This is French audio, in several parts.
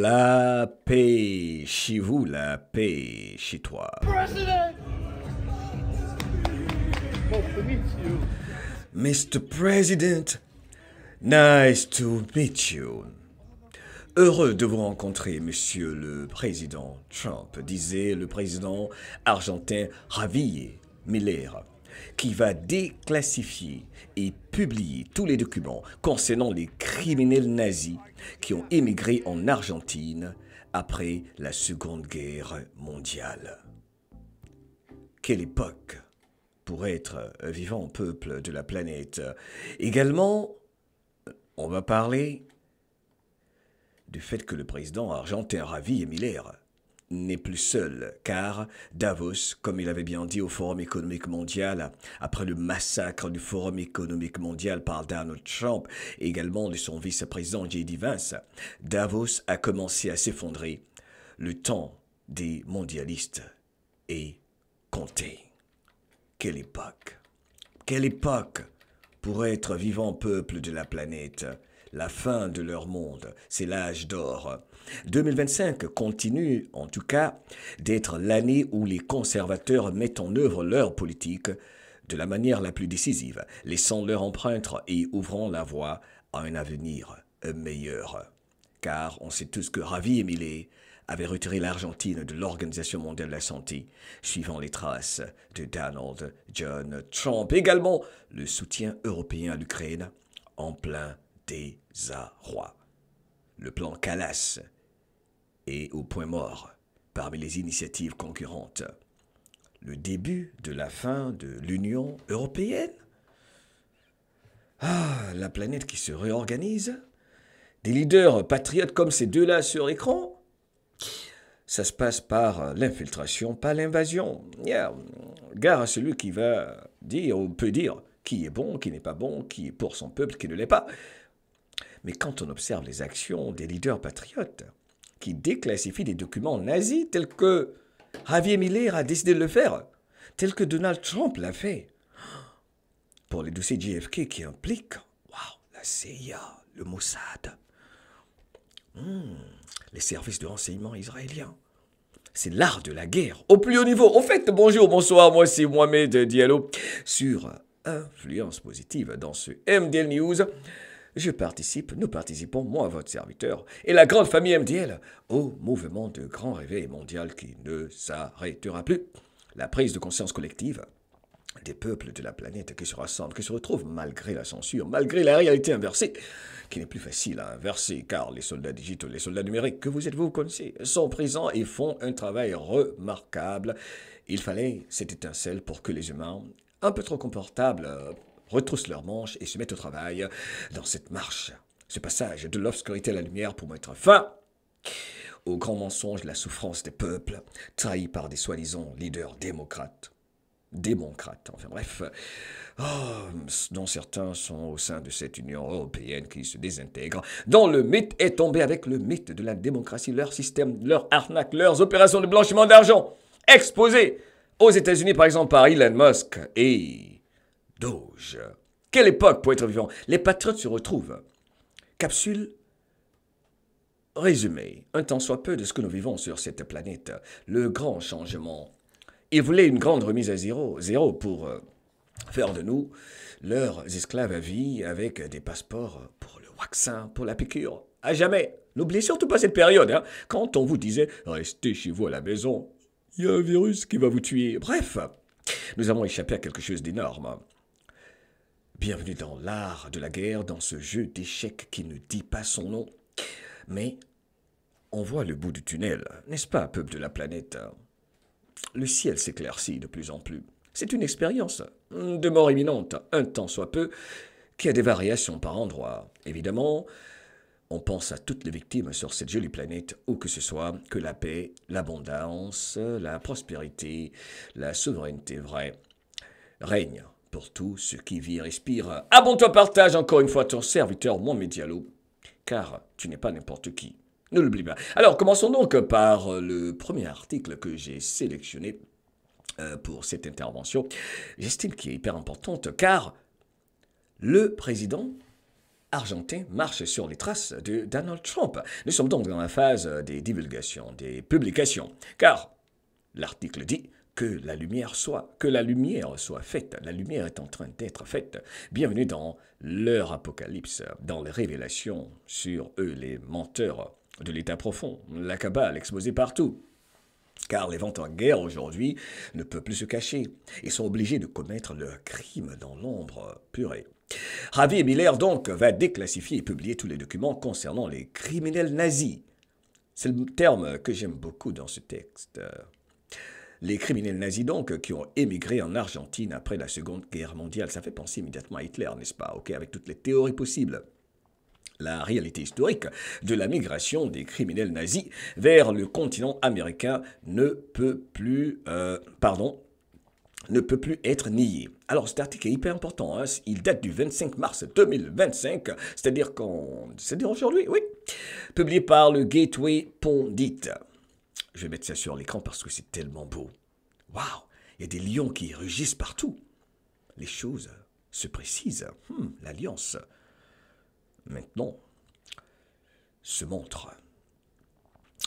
La paix chez vous, la paix chez toi. President! Oh, to meet you. Mr. President, nice to meet you. Heureux de vous rencontrer, monsieur le président Trump, disait le président argentin Javier Milei, qui va déclassifier et publier tous les documents concernant les criminels nazis qui ont émigré en Argentine après la Seconde Guerre mondiale. Quelle époque pour être vivant peuple de la planète. Également, on va parler du fait que le président argentin Javier Milei n'est plus seul, car Davos, comme il avait bien dit au Forum économique mondial, après le massacre du Forum économique mondial par Donald Trump, et également de son vice-président J.D. Vance, Davos a commencé à s'effondrer. Le temps des mondialistes est compté. Quelle époque! Quelle époque pour être vivant peuple de la planète! La fin de leur monde, c'est l'âge d'or. 2025 continue, en tout cas, d'être l'année où les conservateurs mettent en œuvre leur politique de la manière la plus décisive, laissant leur empreinte et ouvrant la voie à un avenir meilleur. Car on sait tous que Javier Milei avait retiré l'Argentine de l'Organisation mondiale de la santé, suivant les traces de Donald John Trump. Également, le soutien européen à l'Ukraine en plein désarroi. Le plan Calas est au point mort parmi les initiatives concurrentes. Le début de la fin de l'Union européenne. Ah, la planète qui se réorganise. Des leaders patriotes comme ces deux-là sur écran. Ça se passe par l'infiltration, pas l'invasion. Gare à celui qui va dire ou peut dire qui est bon, qui n'est pas bon, qui est pour son peuple, qui ne l'est pas. Mais quand on observe les actions des leaders patriotes qui déclassifient des documents nazis tels que Javier Milei a décidé de le faire, tel que Donald Trump l'a fait, pour les dossiers JFK qui impliquent la CIA, le Mossad, les services de renseignement israéliens. C'est l'art de la guerre au plus haut niveau. Au fait, bonjour, bonsoir, moi c'est Mohamed Diallo sur Influence Positive dans ce MDL News. Nous participons, moi votre serviteur, et la grande famille MDL, au mouvement de grand réveil mondial qui ne s'arrêtera plus. La prise de conscience collective des peuples de la planète qui se rassemblent, qui se retrouvent malgré la censure, malgré la réalité inversée, qui n'est plus facile à inverser, car les soldats digitaux, les soldats numériques que vous êtes, vous connaissez, sont présents et font un travail remarquable. Il fallait cette étincelle pour que les humains, un peu trop confortables, retroussent leurs manches et se mettent au travail dans cette marche, ce passage de l'obscurité à la lumière pour mettre fin au grand mensonge de la souffrance des peuples, trahis par des soi-disant leaders démocrates, enfin bref, dont certains sont au sein de cette Union européenne qui se désintègre, dont le mythe est tombé avec le mythe de la démocratie, leur système, leur arnaque, leurs opérations de blanchiment d'argent, exposées aux États-Unis par exemple par Elon Musk et Doge. Quelle époque pour être vivant. Les patriotes se retrouvent. Capsule résumée, un tant soit peu de ce que nous vivons sur cette planète. Le grand changement. Ils voulaient une grande remise à zéro pour faire de nous leurs esclaves à vie avec des passeports pour le vaccin, pour la piqûre. À jamais. N'oubliez surtout pas cette période. Quand on vous disait « Restez chez vous à la maison, il y a un virus qui va vous tuer ». Bref, nous avons échappé à quelque chose d'énorme. Bienvenue dans l'art de la guerre, dans ce jeu d'échecs qui ne dit pas son nom. Mais on voit le bout du tunnel, n'est-ce pas, peuple de la planète? Le ciel s'éclaircit de plus en plus. C'est une expérience de mort imminente, un tant soit peu, qui a des variations par endroits. Évidemment, on pense à toutes les victimes sur cette jolie planète, où que ce soit, que la paix, l'abondance, la prospérité, la souveraineté vraie règnent pour tous ceux qui vivent et respirent. Abonne-toi, partage encore une fois ton serviteur, Mohamed Diallo, car tu n'es pas n'importe qui. Ne l'oublie pas. Alors, commençons donc par le premier article que j'ai sélectionné pour cette intervention. J'estime qu'il est hyper importante, car le président argentin marche sur les traces de Donald Trump. Nous sommes donc dans la phase des divulgations, des publications, car l'article dit que la lumière soit faite. La lumière est en train d'être faite. Bienvenue dans leur apocalypse, dans les révélations sur eux, les menteurs de l'état profond, la cabale exposée partout. Car les vents en guerre aujourd'hui ne peuvent plus se cacher. Ils sont obligés de commettre leurs crimes dans l'ombre purée. Javier Miller donc va déclassifier et publier tous les documents concernant les criminels nazis. C'est le terme que j'aime beaucoup dans ce texte. Les criminels nazis donc qui ont émigré en Argentine après la Seconde Guerre mondiale, ça fait penser immédiatement à Hitler, n'est-ce pas? Ok, avec toutes les théories possibles. La réalité historique de la migration des criminels nazis vers le continent américain ne peut plus être niée. Alors cet article est hyper important, hein? Il date du 25 mars 2025, c'est-à-dire aujourd'hui, oui, publié par le Gateway Pundit. Je vais mettre ça sur l'écran parce que c'est tellement beau. Waouh, il y a des lions qui rugissent partout. Les choses se précisent. L'alliance, maintenant, se montre.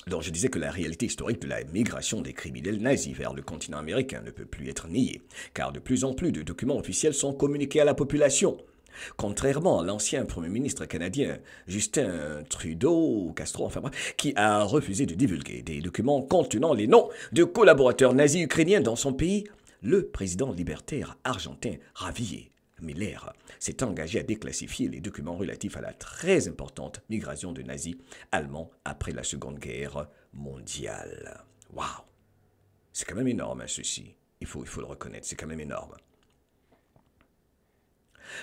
Donc je disais que la réalité historique de la migration des criminels nazis vers le continent américain ne peut plus être niée, car de plus en plus de documents officiels sont communiqués à la population. Contrairement à l'ancien Premier ministre canadien Justin Trudeau, Castro, enfin bref, qui a refusé de divulguer des documents contenant les noms de collaborateurs nazis ukrainiens dans son pays, le président libertaire argentin Javier Miller s'est engagé à déclassifier les documents relatifs à la très importante migration de nazis allemands après la Seconde Guerre mondiale. Waouh! C'est quand même énorme, hein, ceci. Il faut le reconnaître, c'est quand même énorme.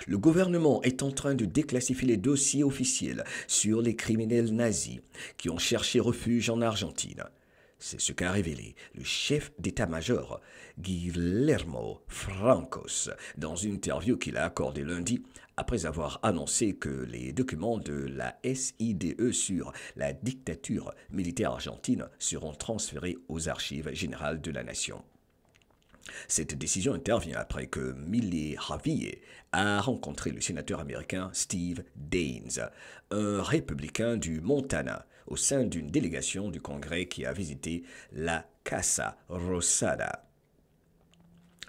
Le gouvernement est en train de déclassifier les dossiers officiels sur les criminels nazis qui ont cherché refuge en Argentine. C'est ce qu'a révélé le chef d'état-major Guillermo Francos dans une interview qu'il a accordée lundi après avoir annoncé que les documents de la SIDE sur la dictature militaire argentine seront transférés aux archives générales de la nation. Cette décision intervient après que Milei Javier a rencontré le sénateur américain Steve Daines, un républicain du Montana, au sein d'une délégation du Congrès qui a visité la Casa Rosada.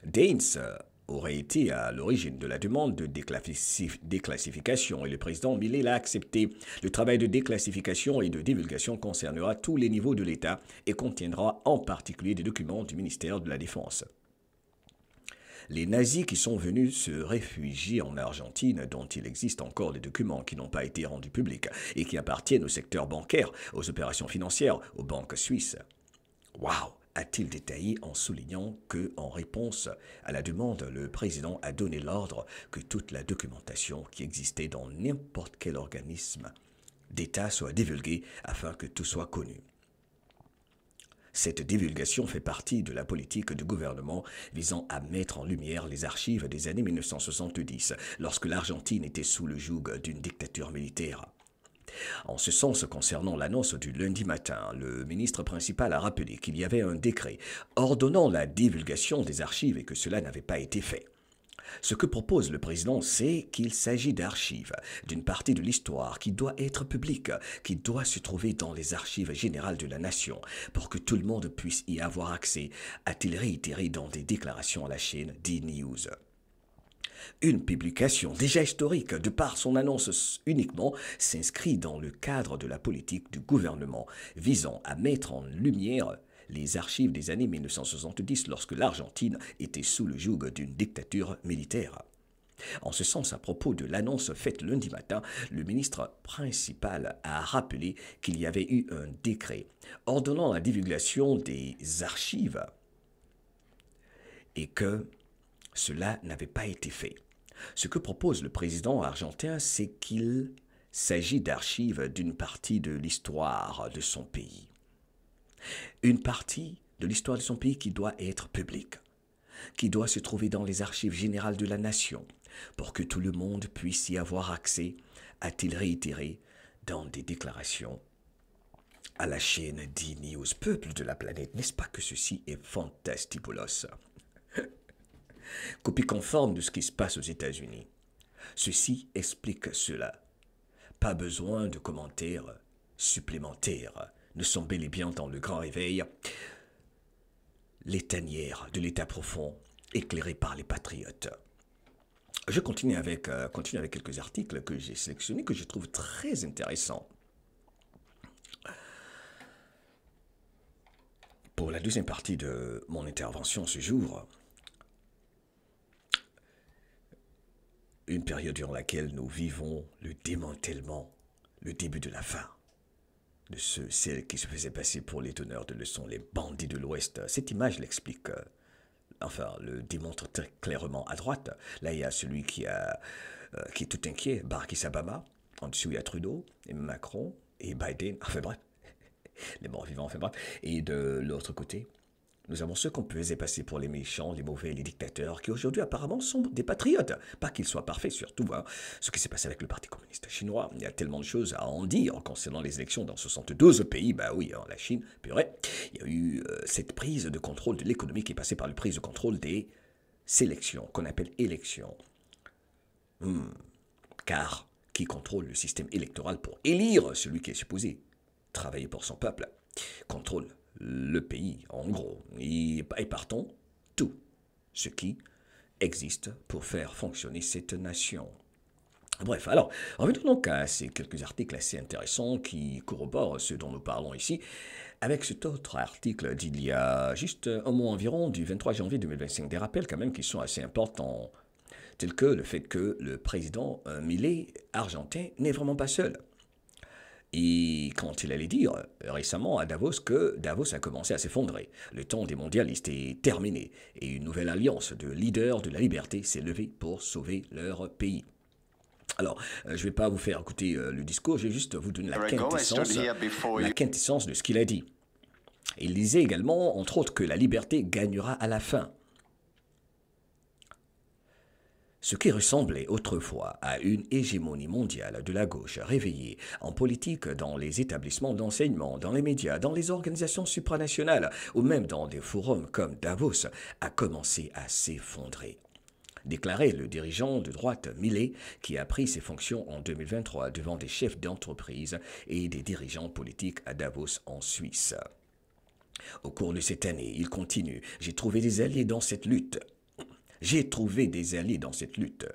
Daines aurait été à l'origine de la demande de déclassification et le président Milei l'a accepté. Le travail de déclassification et de divulgation concernera tous les niveaux de l'État et contiendra en particulier des documents du ministère de la Défense. Les nazis qui sont venus se réfugier en Argentine, dont il existe encore des documents qui n'ont pas été rendus publics et qui appartiennent au secteur bancaire, aux opérations financières, aux banques suisses. Waouh! A-t-il détaillé en soulignant que, en réponse à la demande, le président a donné l'ordre que toute la documentation qui existait dans n'importe quel organisme d'État soit divulguée afin que tout soit connu. Cette divulgation fait partie de la politique du gouvernement visant à mettre en lumière les archives des années 1970, lorsque l'Argentine était sous le joug d'une dictature militaire. En ce sens, concernant l'annonce du lundi matin, le ministre principal a rappelé qu'il y avait un décret ordonnant la divulgation des archives et que cela n'avait pas été fait. Ce que propose le président, c'est qu'il s'agit d'archives, d'une partie de l'histoire qui doit être publique, qui doit se trouver dans les archives générales de la nation, pour que tout le monde puisse y avoir accès, a-t-il réitéré dans des déclarations à la chaîne D-News. Une publication déjà historique de par son annonce uniquement s'inscrit dans le cadre de la politique du gouvernement visant à mettre en lumière les archives des années 1970 lorsque l'Argentine était sous le joug d'une dictature militaire. En ce sens, à propos de l'annonce faite lundi matin, le ministre principal a rappelé qu'il y avait eu un décret ordonnant la divulgation des archives et que cela n'avait pas été fait. Ce que propose le président argentin, c'est qu'il s'agit d'archives d'une partie de l'histoire de son pays. Une partie de l'histoire de son pays qui doit être publique, qui doit se trouver dans les archives générales de la nation, pour que tout le monde puisse y avoir accès, a-t-il réitéré dans des déclarations à la chaîne D-News. Peuple de la planète, n'est-ce pas que ceci est fantastibulos? Copie conforme de ce qui se passe aux États-Unis. Ceci explique cela. Pas besoin de commentaires supplémentaires. Nous sommes bel et bien dans le grand réveil. Les tanières de l'état profond, éclairées par les patriotes. Je continue avec quelques articles que j'ai sélectionnés, que je trouve très intéressants. Pour la deuxième partie de mon intervention ce jour, une période durant laquelle nous vivons le démantèlement, le début de la fin de celles qui se faisaient passer pour les donneurs de leçons, les bandits de l'Ouest. Cette image l'explique, enfin, le démontre très clairement à droite. Là, il y a celui qui est tout inquiet, Barack Obama. En dessous, il y a Trudeau, et Macron, et Biden, enfin bref, les morts vivants, enfin bref. Et de l'autre côté, nous avons ceux qu'on faisait passer pour les méchants, les mauvais, les dictateurs, qui aujourd'hui apparemment sont des patriotes. Pas qu'ils soient parfaits, surtout. Hein. Ce qui s'est passé avec le Parti communiste chinois, il y a tellement de choses à en dire concernant les élections dans 72 pays. Bah oui, hein, la Chine, purée. Il y a eu cette prise de contrôle de l'économie qui est passée par la prise de contrôle des sélections, qu'on appelle élections. Car qui contrôle le système électoral pour élire celui qui est supposé travailler pour son peuple, contrôle le pays, en gros, et partons tout ce qui existe pour faire fonctionner cette nation. Bref, alors, revenons donc à ces quelques articles assez intéressants qui corroborent ce dont nous parlons ici, avec cet autre article d'il y a juste un mois environ, du 23 janvier 2025, des rappels quand même qui sont assez importants, tels que le fait que le président Milei, argentin, n'est vraiment pas seul. Et quand il allait dire récemment à Davos que Davos a commencé à s'effondrer, le temps des mondialistes est terminé et une nouvelle alliance de leaders de la liberté s'est levée pour sauver leur pays. Alors, je ne vais pas vous faire écouter le discours, je vais juste vous donner la quintessence de ce qu'il a dit. Il disait également, entre autres, que la liberté gagnera à la fin. Ce qui ressemblait autrefois à une hégémonie mondiale de la gauche réveillée en politique dans les établissements d'enseignement, dans les médias, dans les organisations supranationales ou même dans des forums comme Davos a commencé à s'effondrer. Déclarait le dirigeant de droite Milei qui a pris ses fonctions en 2023 devant des chefs d'entreprise et des dirigeants politiques à Davos en Suisse. Au cours de cette année, il continue « J'ai trouvé des alliés dans cette lutte ». J'ai trouvé des alliés dans cette lutte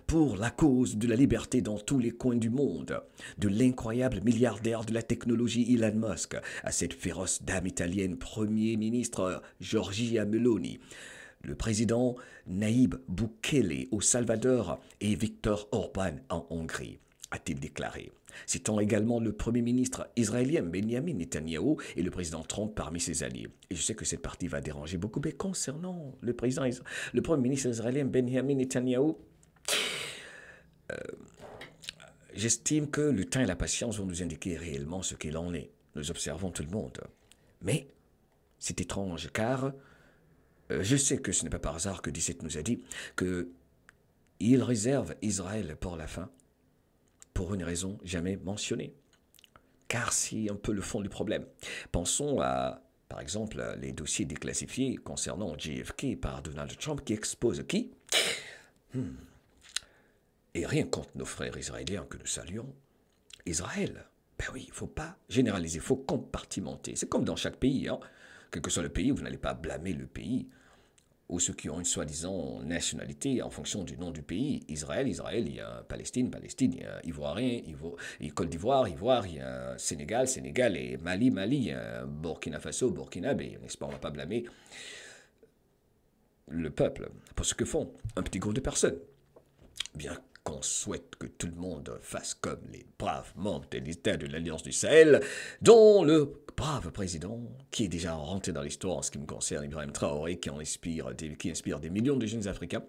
pour la cause de la liberté dans tous les coins du monde, de l'incroyable milliardaire de la technologie Elon Musk à cette féroce dame italienne Premier ministre Giorgia Meloni, le président Nayib Bukele au Salvador et Viktor Orban en Hongrie, a-t-il déclaré. Citant également le Premier ministre israélien Benjamin Netanyahou et le président Trump parmi ses alliés. Et je sais que cette partie va déranger beaucoup, mais concernant le Premier ministre israélien Benjamin Netanyahou, j'estime que le temps et la patience vont nous indiquer réellement ce qu'il en est. Nous observons tout le monde. Mais c'est étrange, car je sais que ce n'est pas par hasard que 17 nous a dit qu'il réserve Israël pour la fin, pour une raison jamais mentionnée. Car c'est un peu le fond du problème. Pensons à, par exemple, les dossiers déclassifiés concernant JFK par Donald Trump qui expose qui Et rien contre nos frères israéliens que nous saluons. Israël, ben oui, il ne faut pas généraliser, il faut compartimenter. C'est comme dans chaque pays, hein. Quel que soit le pays, vous n'allez pas blâmer le pays ou ceux qui ont une soi-disant nationalité en fonction du nom du pays. Israël, il y a Palestine, il y a Ivoirien, il y a Côte d'Ivoire, il y a Sénégal, et Mali, il y a Burkina Faso, Burkinabé, n'est-ce pas, on ne va pas blâmer le peuple pour ce que font un petit groupe de personnes. Bien qu'on souhaite que tout le monde fasse comme les braves membres de l'État de l'Alliance du Sahel, dont le brave président, qui est déjà rentré dans l'histoire en ce qui me concerne, Ibrahim Traoré, qui inspire des millions de jeunes Africains,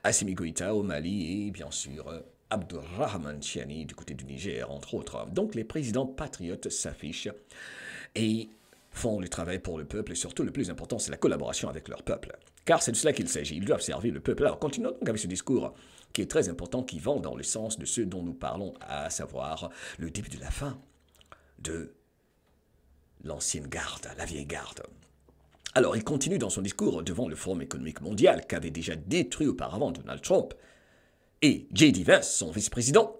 Assimi Goïta au Mali et bien sûr Abdurrahman Chiani du côté du Niger, entre autres. Donc les présidents patriotes s'affichent et font le travail pour le peuple et surtout le plus important, c'est la collaboration avec leur peuple. Car c'est de cela qu'il s'agit, ils doivent servir le peuple. Alors continuons donc avec ce discours qui est très important, qui va dans le sens de ce dont nous parlons, à savoir le début de la fin de l'ancienne garde, la vieille garde. Alors, il continue dans son discours devant le Forum économique mondial qu'avait déjà détruit auparavant Donald Trump et J.D. Vance, son vice-président.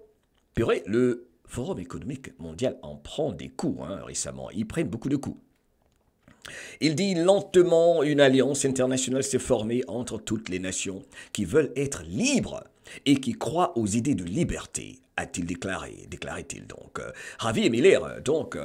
Purée, le Forum économique mondial en prend des coups récemment. Ils prennent beaucoup de coups. Il dit lentement, une alliance internationale s'est formée entre toutes les nations qui veulent être libres et qui croient aux idées de liberté, a-t-il déclaré, déclarait-il donc. Javier Miller, donc,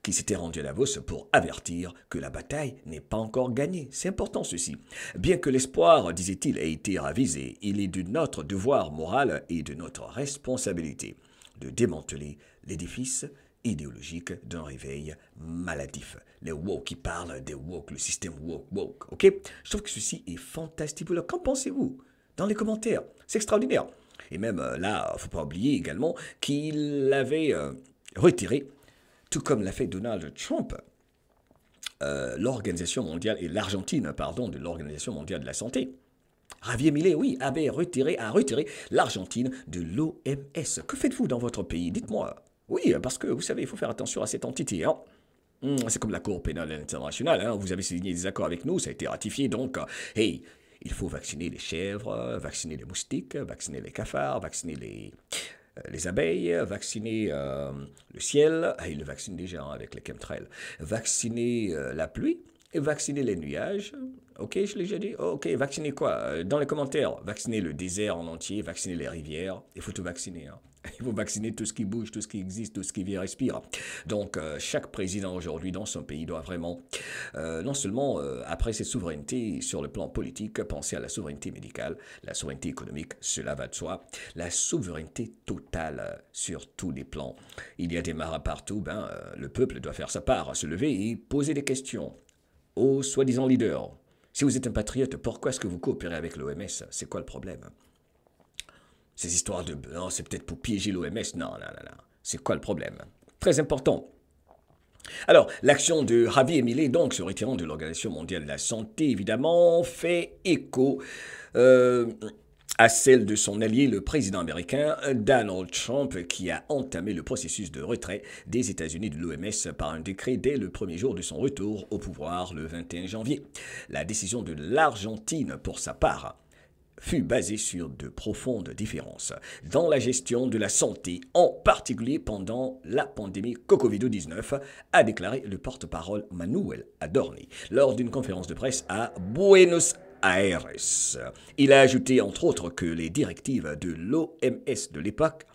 qui s'était rendu à Davos pour avertir que la bataille n'est pas encore gagnée. C'est important ceci. Bien que l'espoir, disait-il, ait été ravisé, il est de notre devoir moral et de notre responsabilité de démanteler l'édifice idéologique d'un réveil maladif. Les woke qui parlent des woke, le système woke, ok? Je trouve que ceci est fantastique. Qu'en pensez-vous? Dans les commentaires, c'est extraordinaire. Et même là, il ne faut pas oublier également qu'il avait retiré, tout comme l'a fait Donald Trump, l'Organisation mondiale, et l'Argentine, pardon, de l'Organisation mondiale de la santé. Javier Milei, oui, a retiré l'Argentine de l'OMS. Que faites-vous dans votre pays? Dites-moi. Oui, parce que, vous savez, il faut faire attention à cette entité. C'est comme la Cour pénale internationale. Vous avez signé des accords avec nous, ça a été ratifié. Donc, hey, il faut vacciner les chèvres, vacciner les moustiques, vacciner les cafards, vacciner les abeilles, vacciner le ciel. Il le vaccine déjà avec les chemtrails. Vacciner la pluie. Et vacciner les nuages, ok, je l'ai déjà dit, ok, vacciner quoi? Dans les commentaires, vacciner le désert en entier, vacciner les rivières, il faut tout vacciner. Il faut vacciner tout ce qui bouge, tout ce qui existe, tout ce qui vit et respire. Donc, chaque président aujourd'hui dans son pays doit vraiment, non seulement, après cette souveraineté sur le plan politique, penser à la souveraineté médicale, la souveraineté économique, cela va de soi, la souveraineté totale sur tous les plans. Il y a des marins partout, le peuple doit faire sa part, se lever et poser des questions aux soi-disant leaders. Si vous êtes un patriote, pourquoi est-ce que vous coopérez avec l'OMS? C'est quoi le problème? Ces histoires de... Non, c'est peut-être pour piéger l'OMS. Non. C'est quoi le problème? Très important. Alors, l'action de Javier Milei, donc, se retirant de l'Organisation mondiale de la santé, évidemment, fait écho à celle de son allié, le président américain Donald Trump, qui a entamé le processus de retrait des États-Unis de l'OMS par un décret dès le premier jour de son retour au pouvoir le 21 janvier. La décision de l'Argentine, pour sa part, fut basée sur de profondes différences dans la gestion de la santé, en particulier pendant la pandémie Covid-19, a déclaré le porte-parole Manuel Adorni lors d'une conférence de presse à Buenos Aires. Il a ajouté entre autres que les directives de l'OMS de l'époque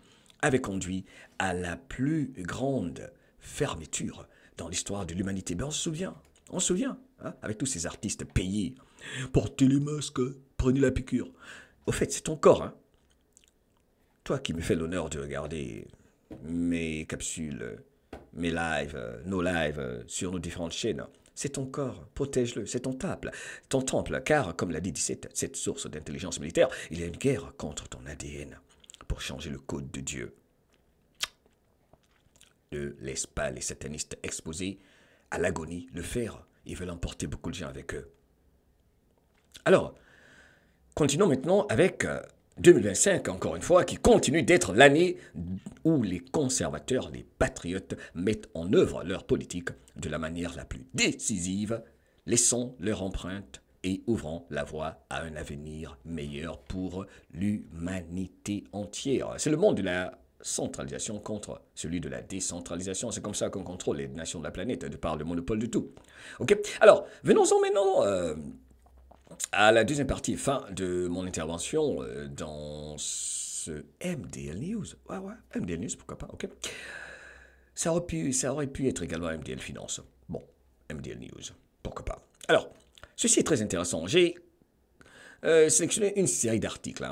avaient conduit à la plus grande fermeture dans l'histoire de l'humanité. On se souvient, avec tous ces artistes payés. Portez les masques, prenez la piqûre. Au fait, c'est ton corps, Toi qui me fais l'honneur de regarder mes capsules, mes lives, nos lives sur nos différentes chaînes. C'est ton corps, protège-le, c'est ton temple, car, comme l'a dit 17, cette source d'intelligence militaire, il y a une guerre contre ton ADN pour changer le code de Dieu. Ne laisse pas les satanistes exposés à l'agonie le faire. Ils veulent emporter beaucoup de gens avec eux. Alors, continuons maintenant avec 2025, encore une fois, qui continue d'être l'année où les conservateurs, les patriotes, mettent en œuvre leur politique de la manière la plus décisive, laissant leur empreinte et ouvrant la voie à un avenir meilleur pour l'humanité entière. C'est le monde de la centralisation contre celui de la décentralisation. C'est comme ça qu'on contrôle les nations de la planète, de par le monopole de tout. Ok. Alors, venons-en maintenant à la deuxième partie, fin de mon intervention dans ce MDL News. Ouais, MDL News, pourquoi pas, ok. Ça aurait pu être également MDL Finance. Bon, MDL News, pourquoi pas. Alors, ceci est très intéressant. J'ai sélectionné une série d'articles.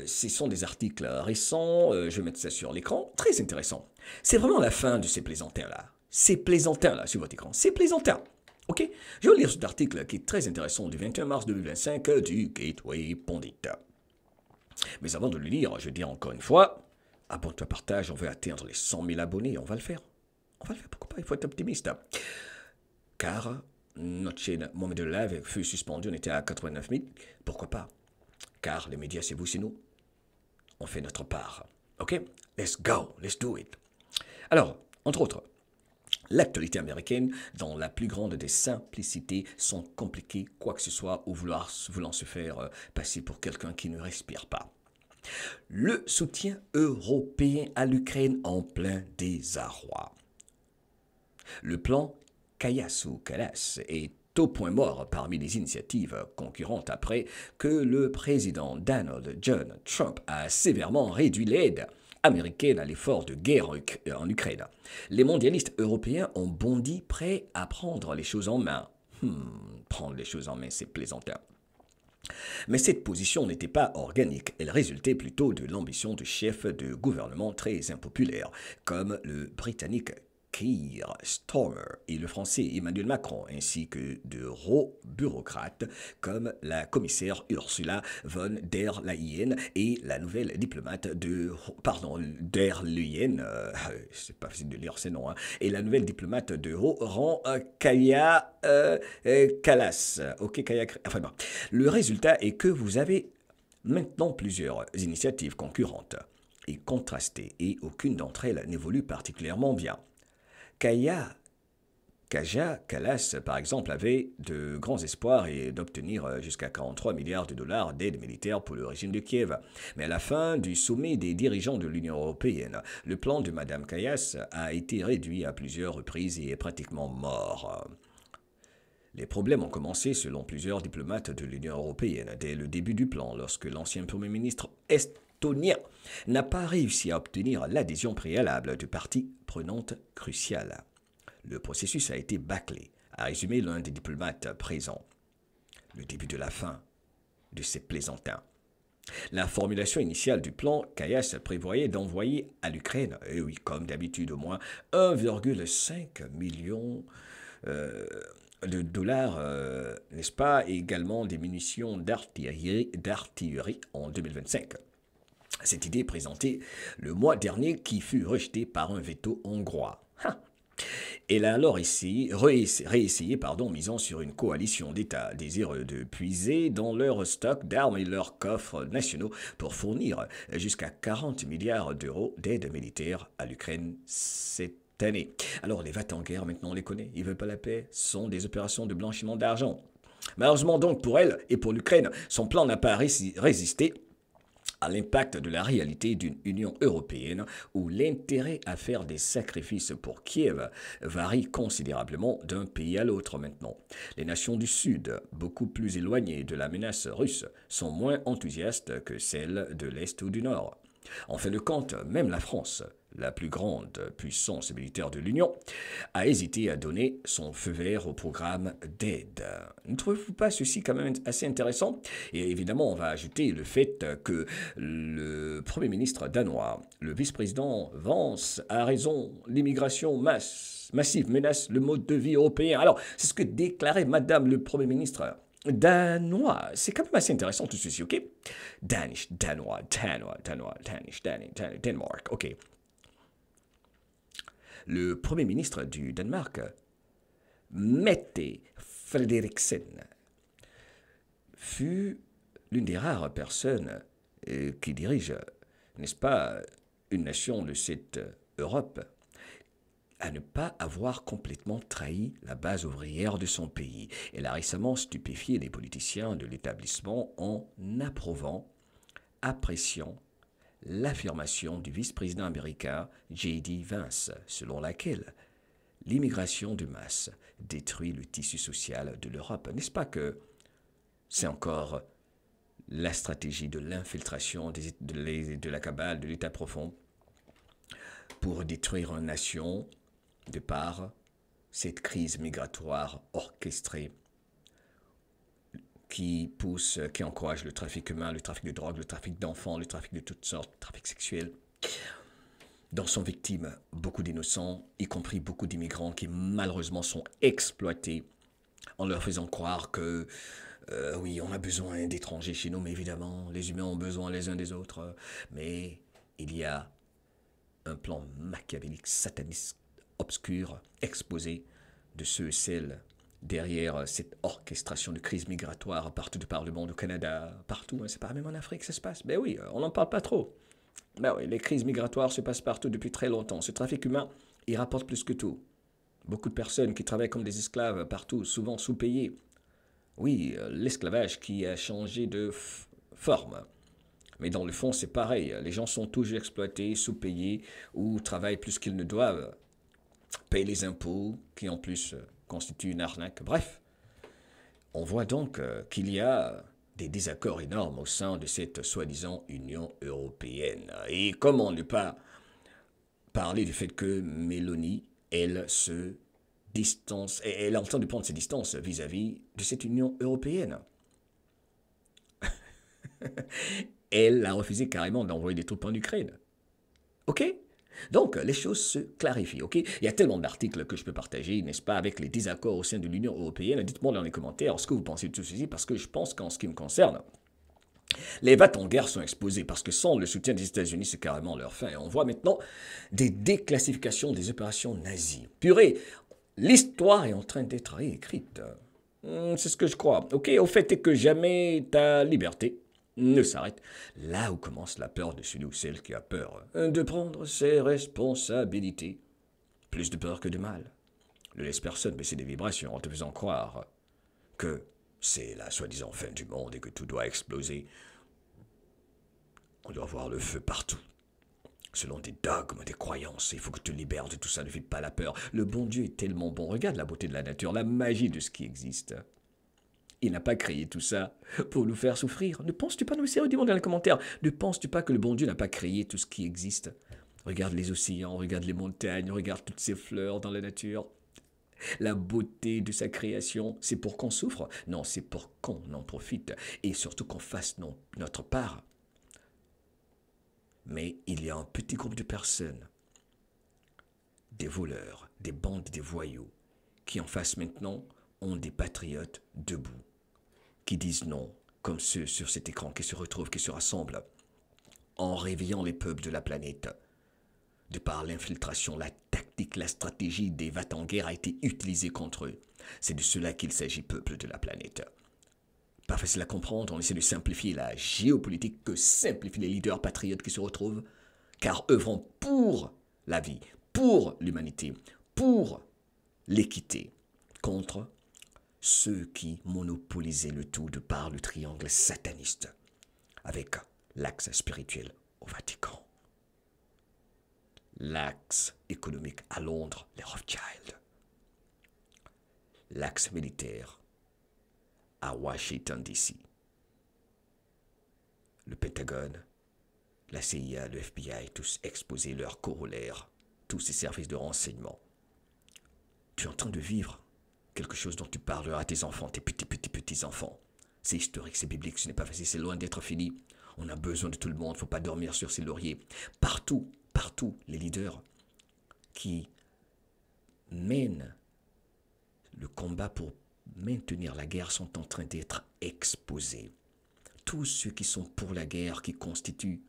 Ce sont des articles récents, je vais mettre ça sur l'écran. Très intéressant. C'est vraiment la fin de ces plaisantins-là. Ces plaisantins-là sur votre écran. Ces plaisantins. Ok, je vais lire cet article qui est très intéressant du 21 mars 2025 du Gateway Pundit. Mais avant de le lire, je dis encore une fois, abonne-toi, partage, on veut atteindre les 100 000 abonnés, on va le faire. Pourquoi pas, il faut être optimiste. Car notre chaîne Moment de Live fut suspendue, on était à 89 000, pourquoi pas? Car les médias, c'est vous, c'est nous. On fait notre part. Ok, let's go, let's do it. Alors, entre autres, l'actualité américaine, dans la plus grande des simplicités, sans compliquer quoi que ce soit ou voulant se faire passer pour quelqu'un qui ne respire pas. Le soutien européen à l'Ukraine en plein désarroi. Le plan Kayas ou Kalas est au point mort parmi les initiatives concurrentes après que le président Donald John Trump a sévèrement réduit l'aide américaine à l'effort de guerre en Ukraine. Les mondialistes européens ont bondi prêts à prendre les choses en main. Prendre les choses en main, c'est plaisantin. Mais cette position n'était pas organique, elle résultait plutôt de l'ambition de chefs de gouvernement très impopulaires, comme le Britannique Keir Starmer et le Français Emmanuel Macron, ainsi que de gros bureaucrates comme la commissaire Ursula von der Leyen et la nouvelle diplomate der Leyen, c'est pas facile de lire ces noms, et la nouvelle diplomate de haut rang, Kaja Kallas. Ok, Kaja, enfin bon. Le résultat est que vous avez maintenant plusieurs initiatives concurrentes et contrastées, et aucune d'entre elles n'évolue particulièrement bien. Kaja Kallas, par exemple, avait de grands espoirs d'obtenir jusqu'à 43 milliards de dollars d'aide militaire pour le régime de Kiev. Mais à la fin du sommet des dirigeants de l'Union européenne, le plan de Mme Kallas a été réduit à plusieurs reprises et est pratiquement mort. Les problèmes ont commencé, selon plusieurs diplomates de l'Union européenne, dès le début du plan, lorsque l'ancien Premier ministre estonien n'a pas réussi à obtenir l'adhésion préalable de parties prenantes cruciales. Le processus a été bâclé, a résumé l'un des diplomates présents. Le début de la fin de ces plaisantins. La formulation initiale du plan Kayas prévoyait d'envoyer à l'Ukraine, et oui, comme d'habitude au moins, 1,5 million de dollars, n'est-ce pas, et également des munitions d'artillerie en 2025. Cette idée présentée le mois dernier qui fut rejetée par un veto hongrois. Elle a alors réessayé, misant sur une coalition d'États désireux de puiser dans leur stock d'armes et leurs coffres nationaux pour fournir jusqu'à 40 milliards d'euros d'aide militaire à l'Ukraine cette année. Alors les va-t-en-guerre, maintenant on les connaît, ils veulent pas la paix, sont des opérations de blanchiment d'argent. Malheureusement donc pour elle et pour l'Ukraine, son plan n'a pas résisté à l'impact de la réalité d'une Union européenne où l'intérêt à faire des sacrifices pour Kiev varie considérablement d'un pays à l'autre maintenant. Les nations du Sud, beaucoup plus éloignées de la menace russe, sont moins enthousiastes que celles de l'Est ou du Nord. En fin de compte, même la France, la plus grande puissance militaire de l'Union, a hésité à donner son feu vert au programme d'aide. Ne trouvez-vous pas ceci quand même assez intéressant? Et évidemment, on va ajouter le fait que le Premier ministre danois, le vice-président Vance, a raison, l'immigration massive menace le mode de vie européen. Alors, c'est ce que déclarait Madame le Premier ministre danois. C'est quand même assez intéressant tout ceci, ok? Danish, Denmark, ok. Le Premier ministre du Danemark, Mette Frederiksen, fut l'une des rares personnes qui dirige, n'est-ce pas, une nation de cette Europe, à ne pas avoir complètement trahi la base ouvrière de son pays. Elle a récemment stupéfié les politiciens de l'établissement en appréciant l'affirmation du vice-président américain J.D. Vance, selon laquelle l'immigration de masse détruit le tissu social de l'Europe. N'est-ce pas que c'est encore la stratégie de l'infiltration de la cabale, de l'État profond, pour détruire une nation de par cette crise migratoire orchestrée qui encourage le trafic humain, le trafic de drogue, le trafic d'enfants, le trafic de toutes sortes, le trafic sexuel. Dont sont victimes beaucoup d'innocents, y compris beaucoup d'immigrants qui malheureusement sont exploités en leur faisant croire que oui, on a besoin d'étrangers chez nous, mais évidemment, les humains ont besoin les uns des autres. Mais il y a un plan machiavélique, sataniste, obscur, exposé de ceux et celles derrière cette orchestration de crise migratoire partout de par le monde, au Canada, partout, hein, c'est pas même en Afrique que ça se passe. Ben oui, on n'en parle pas trop. Ben oui, les crises migratoires se passent partout depuis très longtemps. Ce trafic humain, il rapporte plus que tout. Beaucoup de personnes qui travaillent comme des esclaves partout, souvent sous-payées. Oui, l'esclavage qui a changé de forme. Mais dans le fond, c'est pareil. Les gens sont toujours exploités, sous-payés ou travaillent plus qu'ils ne doivent, payent les impôts qui en plus constituent une arnaque. Bref, on voit donc qu'il y a des désaccords énormes au sein de cette soi-disant Union européenne. Et comment ne pas parler du fait que Mélanie, elle se distance, elle est en train de prendre ses distances vis-à-vis de cette Union européenne. Elle a refusé carrément d'envoyer des troupes en Ukraine. Ok? Donc, les choses se clarifient, ok? Il y a tellement d'articles que je peux partager, n'est-ce pas, avec les désaccords au sein de l'Union européenne. Dites-moi dans les commentaires ce que vous pensez de tout ceci, parce que je pense qu'en ce qui me concerne, les va-t-en-guerre sont exposés, parce que sans le soutien des États-Unis, c'est carrément leur fin. Et on voit maintenant des déclassifications des opérations nazies. Purée, l'histoire est en train d'être réécrite. C'est ce que je crois. Ok, au fait est que jamais ta liberté ne s'arrête là où commence la peur de celui ou celle qui a peur de prendre ses responsabilités. Plus de peur que de mal. Ne laisse personne baisser des vibrations en te faisant croire que c'est la soi-disant fin du monde et que tout doit exploser. On doit voir le feu partout. Selon des dogmes, des croyances, il faut que tu te libères de tout ça, ne fais pas la peur. Le bon Dieu est tellement bon. Regarde la beauté de la nature, la magie de ce qui existe. Il n'a pas créé tout ça pour nous faire souffrir. Ne penses-tu pas, non mais sérieux, dis-moi dans les commentaires, ne penses-tu pas que le bon Dieu n'a pas créé tout ce qui existe? Regarde les océans, regarde les montagnes, regarde toutes ces fleurs dans la nature. La beauté de sa création, c'est pour qu'on souffre? Non, c'est pour qu'on en profite et surtout qu'on fasse notre part. Mais il y a un petit groupe de personnes, des voleurs, des bandes, des voyous, qui en face maintenant ont des patriotes debout, qui disent non, comme ceux sur cet écran qui se retrouvent, qui se rassemblent, en réveillant les peuples de la planète. De par l'infiltration, la tactique, la stratégie des va-t-en-guerre a été utilisée contre eux. C'est de cela qu'il s'agit, peuple de la planète. Pas facile à comprendre, on essaie de simplifier la géopolitique que simplifient les leaders patriotes qui se retrouvent, car œuvrant pour la vie, pour l'humanité, pour l'équité, contre ceux qui monopolisaient le tout de par le triangle sataniste, avec l'axe spirituel au Vatican, l'axe économique à Londres, les Rothschild, l'axe militaire à Washington, D.C., le Pentagone, la CIA, le FBI, tous exposés leurs corollaires, tous ces services de renseignement. Tu es en train de vivre quelque chose dont tu parleras à tes enfants, tes petits enfants. C'est historique, c'est biblique, ce n'est pas facile, c'est loin d'être fini. On a besoin de tout le monde, il ne faut pas dormir sur ses lauriers. Partout, les leaders qui mènent le combat pour maintenir la guerre sont en train d'être exposés. Tous ceux qui sont pour la guerre, qui constituent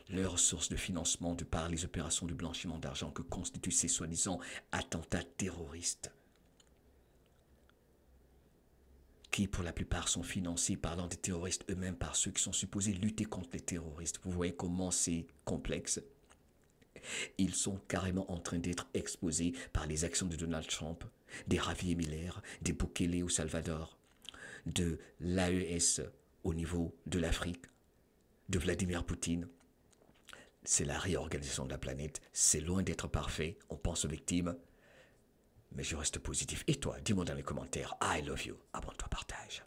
leur source de financement de par les opérations de blanchiment d'argent que constituent ces soi-disant attentats terroristes, qui pour la plupart sont financés par l'un des terroristes eux-mêmes, par ceux qui sont supposés lutter contre les terroristes. Vous voyez comment c'est complexe. Ils sont carrément en train d'être exposés par les actions de Donald Trump, des Javier Miller, des Bukele au Salvador, de l'AES au niveau de l'Afrique, de Vladimir Poutine. C'est la réorganisation de la planète, c'est loin d'être parfait, on pense aux victimes, mais je reste positif. Et toi, dis-moi dans les commentaires, I love you, abonne-toi, partage.